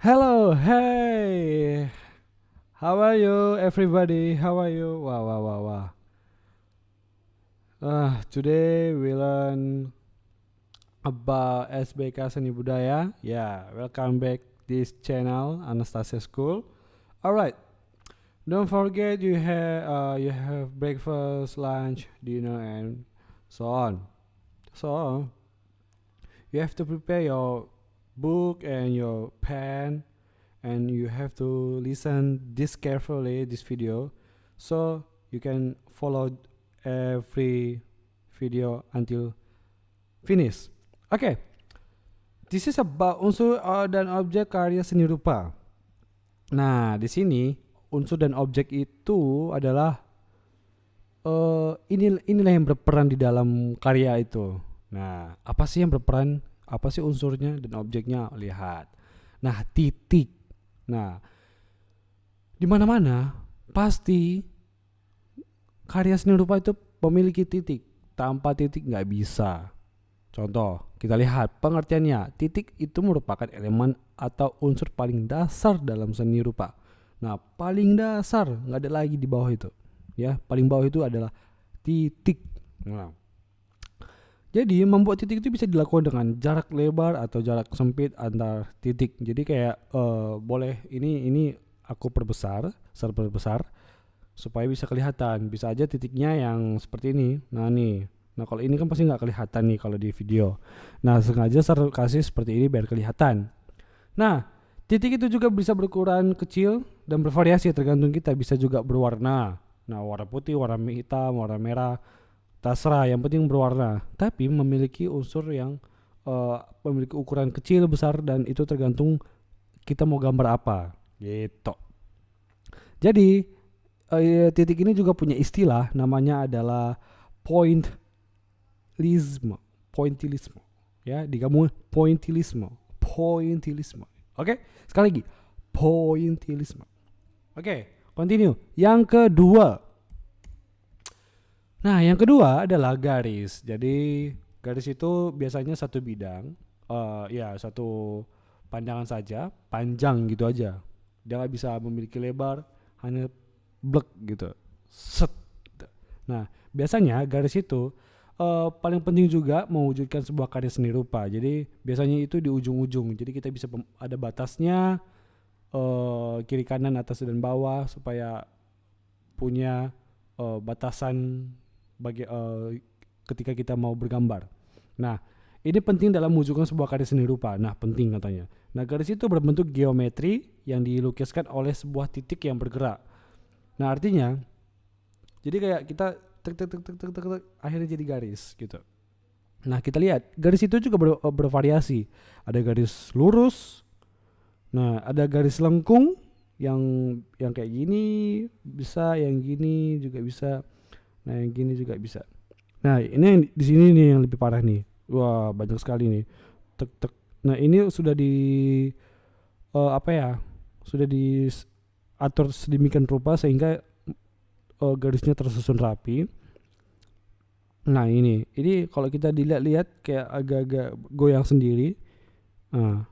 Hello, hey, how are you, everybody? How are you? Wow, wow, wow, wow. Today we learn about SBK Seni Budaya. Yeah, welcome back this channel Anastasia School. Alright, don't forget you have breakfast, lunch, dinner, and so on. So you have to prepare your book and your pen, and you have to listen this carefully this video so you can follow every video until finish. Okay, this is about unsur dan objek karya seni rupa. Nah, di sini unsur dan objek itu adalah inilah yang berperan di dalam karya itu. Nah, apa sih yang berperan? Apa sih unsurnya dan objeknya? Lihat. Nah, titik. Nah, di mana-mana pasti karya seni rupa itu memiliki titik. Tanpa titik nggak bisa. Contoh, kita lihat pengertiannya. Titik itu merupakan elemen atau unsur paling dasar dalam seni rupa. Nah, paling dasar, nggak ada lagi di bawah itu. Ya, paling bawah itu adalah titik. Nah, jadi membuat titik itu bisa dilakukan dengan jarak lebar atau jarak sempit antar titik. Jadi kayak boleh ini aku perbesar supaya bisa kelihatan. Bisa aja titiknya yang seperti ini. Nah nih, nah kalau ini kan pasti nggak kelihatan nih kalau di video. Nah sengaja saya kasih seperti ini biar kelihatan. Nah titik itu juga bisa berukuran kecil dan bervariasi tergantung kita. Bisa juga berwarna. Nah warna putih, warna hitam, warna merah, terserah. Yang penting berwarna. Tapi memiliki unsur yang memiliki ukuran kecil, besar, dan itu tergantung kita mau gambar apa. Gitu. Jadi titik ini juga punya istilah, namanya adalah pointillisme. Pointillisme. Ya, digabung pointillisme. Pointillisme. Oke, sekali lagi. Pointillisme. Oke, continue. Yang kedua. Nah, yang kedua adalah garis. Jadi, garis itu biasanya satu bidang. Ya, satu pandangan saja, panjang gitu aja. Dia nggak bisa memiliki lebar, hanya blek gitu, set. Nah biasanya garis itu paling penting juga mewujudkan sebuah karya seni rupa. Jadi biasanya itu di ujung-ujung, jadi kita bisa ada batasnya, kiri kanan atas dan bawah, supaya punya batasan bagi ketika kita mau bergambar. Nah ini penting dalam mewujudkan sebuah karya seni rupa. Nah penting katanya. Nah garis itu berbentuk geometri yang dilukiskan oleh sebuah titik yang bergerak. Nah artinya, jadi kayak kita tek, akhirnya jadi garis gitu. Nah kita lihat garis itu juga bervariasi. Ada garis lurus, nah ada garis lengkung yang kayak gini bisa, yang gini juga bisa, nah yang gini juga bisa. Nah ini yang di sini nih yang lebih parah nih. Wah banyak sekali nih. Tek. Nah ini sudah di apa ya? Sudah diatur sedemikian rupa sehingga garisnya tersusun rapi. Nah ini kalau kita dilihat-lihat kayak agak-agak goyang sendiri. Nah,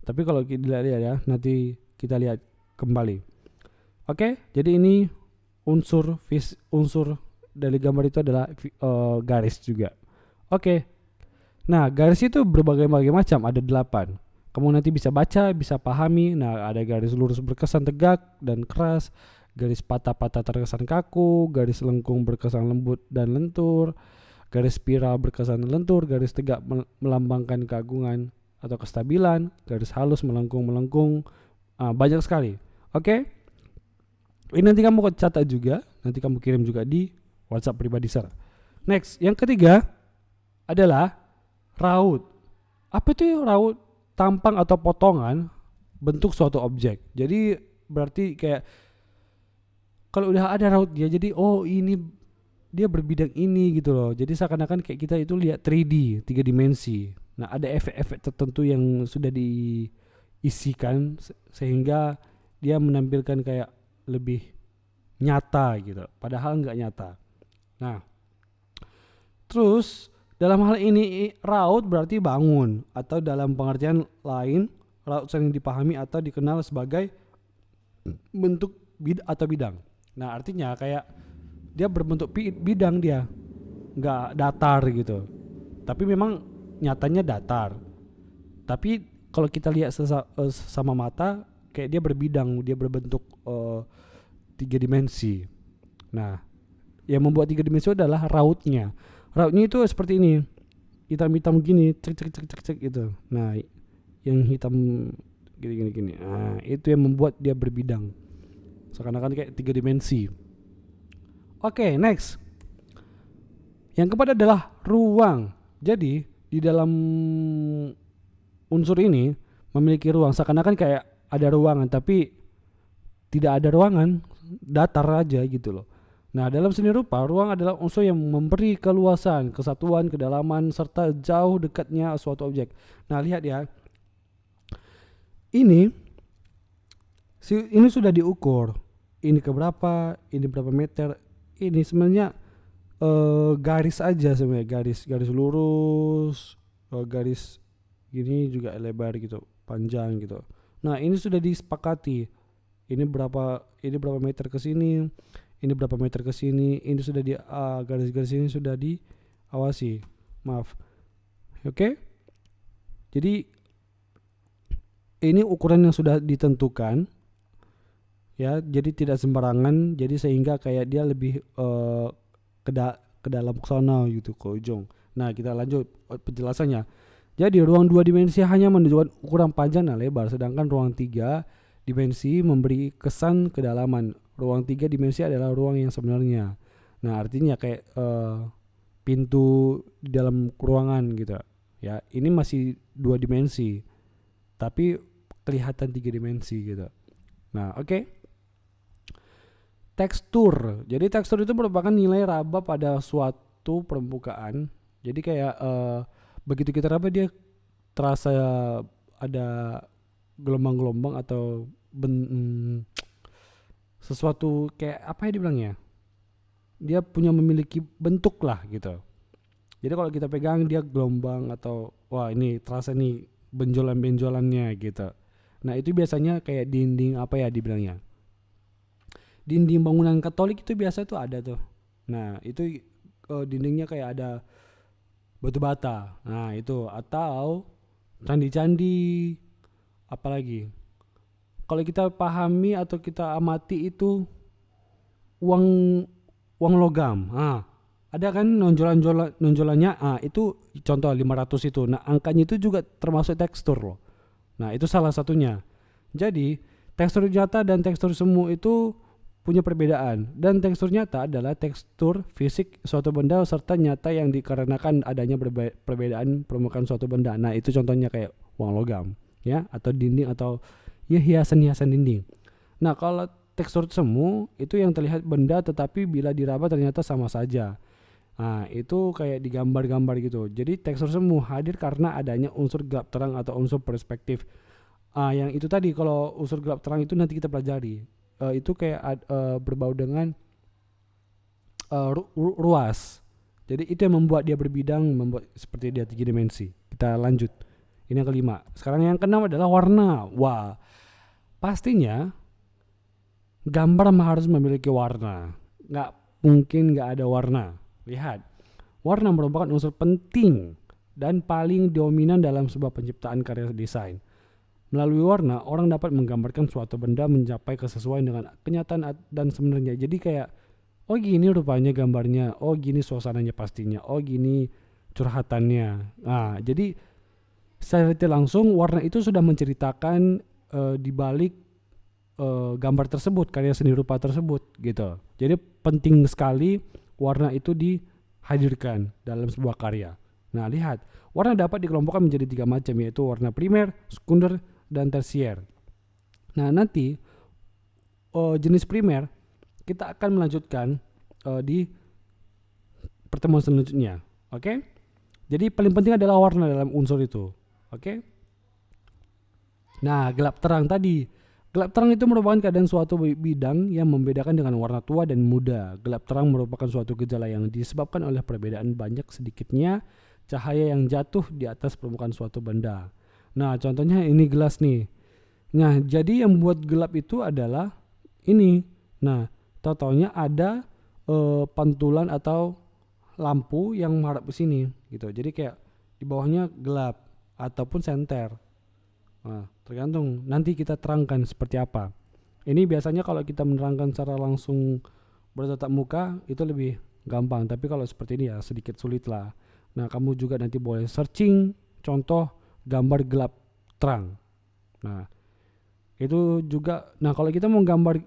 tapi kalau kita lihat ya, nanti kita lihat kembali. Oke, jadi ini unsur dari gambar itu adalah garis juga. Oke. Nah, garis itu berbagai macam, ada 8. Kamu nanti bisa baca, bisa pahami. Nah, ada garis lurus berkesan tegak dan keras, garis patah-patah terkesan kaku, garis lengkung berkesan lembut dan lentur, garis spiral berkesan lentur, garis tegak melambangkan keagungan atau kestabilan, garis halus melengkung. Banyak sekali. Oke? Ini nanti kamu catat juga, nanti kamu kirim juga di WhatsApp pribadi Sarah. Next, yang ketiga adalah raut. Apa itu raut? Tampang atau potongan bentuk suatu objek. Jadi berarti kayak kalau udah ada raut dia, jadi oh ini dia berbidang ini gitu loh. Jadi seakan-akan kayak kita itu lihat 3D, 3 dimensi. Nah ada efek-efek tertentu yang sudah diisikan sehingga dia menampilkan kayak lebih nyata gitu. Padahal nggak nyata. Nah terus dalam hal ini raut berarti bangun, atau dalam pengertian lain raut sering dipahami atau dikenal sebagai bentuk atau bidang. Nah artinya kayak dia berbentuk bidang, dia nggak datar gitu, tapi memang nyatanya datar. Tapi kalau kita lihat sama mata kayak dia berbidang, dia berbentuk 3 dimensi. Nah yang membuat 3 dimensi adalah rautnya. Rautnya itu seperti ini, hitam-hitam gini, cek gitu. Nah yang hitam gini. Nah itu yang membuat dia berbidang, seakan-akan kayak 3 dimensi. Oke, next. Yang keempat adalah ruang. Jadi di dalam unsur ini memiliki ruang, seakan-akan kayak ada ruangan tapi tidak ada ruangan, datar aja gitu loh. Nah dalam seni rupa, ruang adalah unsur yang memberi keluasan, kesatuan, kedalaman, serta jauh dekatnya suatu objek. Nah lihat ya, ini sudah diukur, ini keberapa, ini berapa meter. Ini sebenarnya garis aja sebenarnya, garis lurus, garis gini juga lebar gitu, panjang gitu. Nah ini sudah disepakati, ini berapa meter ke sini, ini berapa meter ke sini, ini sudah di garis-garis ini sudah diawasi. Maaf. Oke? Jadi ini ukuran yang sudah ditentukan ya, jadi tidak sembarangan, jadi sehingga kayak dia lebih ke dalam sana gitu, ke ujung. Nah kita lanjut penjelasannya. Jadi ruang 2 dimensi hanya menunjukkan ukuran panjang dan lebar, sedangkan ruang 3 dimensi memberi kesan kedalaman. Ruang 3 dimensi adalah ruang yang sebenarnya. Nah artinya kayak pintu di dalam ruangan gitu ya. Ini masih 2 dimensi tapi kelihatan 3 dimensi gitu. Nah oke. Tekstur. Jadi tekstur itu merupakan nilai raba pada suatu permukaan. Jadi kayak begitu kita raba dia terasa ada gelombang-gelombang atau sesuatu kayak apa ya dibilangnya? Dia punya memiliki bentuk lah gitu. Jadi kalau kita pegang dia gelombang atau wah ini terasa nih benjolan-benjolannya gitu. Nah itu biasanya kayak dinding apa ya dibilangnya? Dinding bangunan Katolik itu biasa tuh ada tuh. Nah itu dindingnya kayak ada batu bata. Nah itu, atau candi-candi, apalagi kalau kita pahami atau kita amati itu uang logam. Ada kan nonjolannya. Itu contoh 500 itu. Nah angkanya itu juga termasuk tekstur loh. Nah itu salah satunya. Jadi tekstur nyata dan tekstur semu itu punya perbedaan, dan tekstur nyata adalah tekstur fisik suatu benda serta nyata yang dikarenakan adanya perbedaan permukaan suatu benda. Nah itu contohnya kayak uang logam ya, atau dinding, atau ya hiasan-hiasan dinding. Nah kalau tekstur semu itu yang terlihat benda tetapi bila diraba ternyata sama saja. Nah itu kayak di gambar-gambar gitu. Jadi tekstur semu hadir karena adanya unsur gelap terang atau unsur perspektif. Yang itu tadi, kalau unsur gelap terang itu nanti kita pelajari. Itu kayak berbau dengan ruas. Jadi itu yang membuat dia berbidang, membuat seperti dia 3 dimensi. Kita lanjut. Ini yang kelima. Sekarang yang keenam adalah warna. Wah, pastinya gambar harus memiliki warna. Nggak mungkin nggak ada warna. Lihat, warna merupakan unsur penting dan paling dominan dalam sebuah penciptaan karya desain. Melalui warna, orang dapat menggambarkan suatu benda mencapai kesesuaian dengan kenyataan dan sebenarnya. Jadi kayak, oh gini rupanya gambarnya, oh gini suasananya pastinya, oh gini curhatannya. Nah, jadi secara tidak langsung warna itu sudah menceritakan di balik gambar tersebut, karya seni rupa tersebut gitu. Jadi penting sekali warna itu dihadirkan dalam sebuah karya. Nah, lihat, warna dapat dikelompokkan menjadi 3 macam, yaitu warna primer, sekunder, dan tersier. Nah nanti jenis primer kita akan melanjutkan di pertemuan selanjutnya. Oke? Jadi paling penting adalah warna dalam unsur itu. Oke? Nah gelap terang tadi. Gelap terang itu merupakan keadaan suatu bidang yang membedakan dengan warna tua dan muda. Gelap terang merupakan suatu gejala yang disebabkan oleh perbedaan banyak sedikitnya cahaya yang jatuh di atas permukaan suatu benda. Nah, contohnya ini gelas nih. Nah, jadi yang buat gelap itu adalah ini. Nah, totalnya ada pantulan atau lampu yang menghadap ke sini gitu. Jadi kayak di bawahnya gelap ataupun senter. Nah, tergantung nanti kita terangkan seperti apa. Ini biasanya kalau kita menerangkan secara langsung bertatap muka itu lebih gampang, tapi kalau seperti ini ya sedikit sulit lah. Nah, kamu juga nanti boleh searching contoh gambar gelap terang. Nah, itu juga, nah kalau kita mau gambar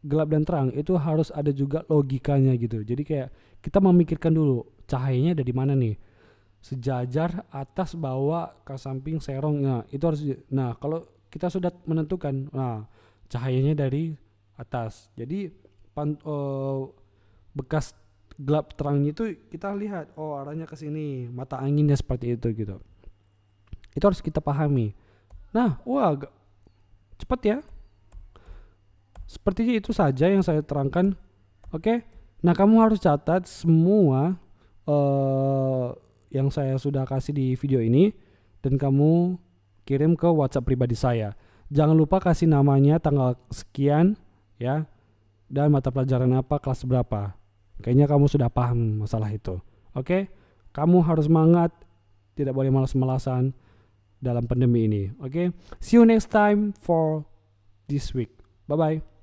gelap dan terang itu harus ada juga logikanya gitu. Jadi kayak kita memikirkan dulu cahayanya dari mana nih, sejajar, atas, bawah, ke samping, serong. Nah itu harus nah kalau kita sudah menentukan, nah cahayanya dari atas, jadi bekas gelap terangnya itu kita lihat, oh arahnya ke sini, mata anginnya seperti itu gitu. Itu harus kita pahami. Nah, wah cepat ya. Sepertinya itu saja yang saya terangkan. Oke. Nah, kamu harus catat semua yang saya sudah kasih di video ini dan kamu kirim ke WhatsApp pribadi saya. Jangan lupa kasih namanya, tanggal sekian ya, dan mata pelajaran apa, kelas berapa. Kayaknya kamu sudah paham masalah itu. Oke? Kamu harus semangat, tidak boleh malas-malasan dalam pandemi ini. Oke? See you next time for this week. Bye bye.